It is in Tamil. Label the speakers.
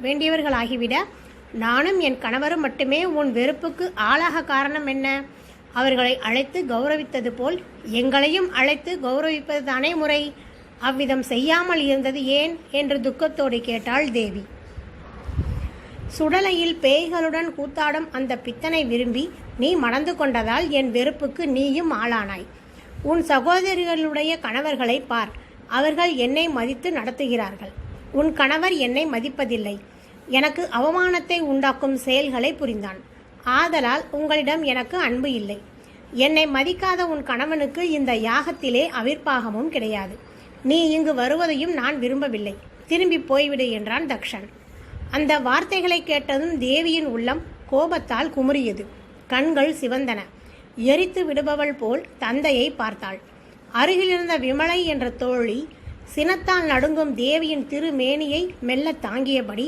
Speaker 1: வேண்டியவர்களாகிவிட நானும் என் கணவரும் மட்டுமே உன் வெறுப்புக்கு ஆளாக காரணம் என்ன? அவர்களை அழைத்து கௌரவித்தது போல் எங்களையும் அழைத்து கௌரவிப்பது தானே முறை. அவ்விதம் செய்யாமல் இருந்தது ஏன் என்று துக்கத்தோடு கேட்டாள் தேவி. சுடலையில் பேய்களுடன் கூத்தாடும் அந்த பித்தனை விரும்பி நீ மணந்து கொண்டதால் என் வெறுப்புக்கு நீயும் ஆளானாய். உன் சகோதரிகளுடைய கணவர்களை பார், அவர்கள் என்னை மதித்து நடத்துகிறார்கள். உன் கணவர் என்னை மதிப்பதில்லை. எனக்கு அவமானத்தை உண்டாக்கும் செயல்களை புரிந்தான். ஆதலால் உங்களிடம் எனக்கு அன்பு இல்லை. என்னை மதிக்காத உன் கணவனுக்கு இந்த யாகத்திலே அவிர்ப்பாகமும் கிடையாது. நீ இங்கு வருவதையும் நான் விரும்பவில்லை. திரும்பி போய்விடு என்றான் தக்ஷன். அந்த வார்த்தைகளை கேட்டதும் தேவியின் உள்ளம் கோபத்தால் குமுறியது. கண்கள் சிவந்தன. எரித்து விடுபவள் போல் தந்தையை பார்த்தாள். அருகிலிருந்த விமலை என்ற தோழி சினத்தால் நடுங்கும் தேவியின் திருமேனியை மெல்ல தாங்கியபடி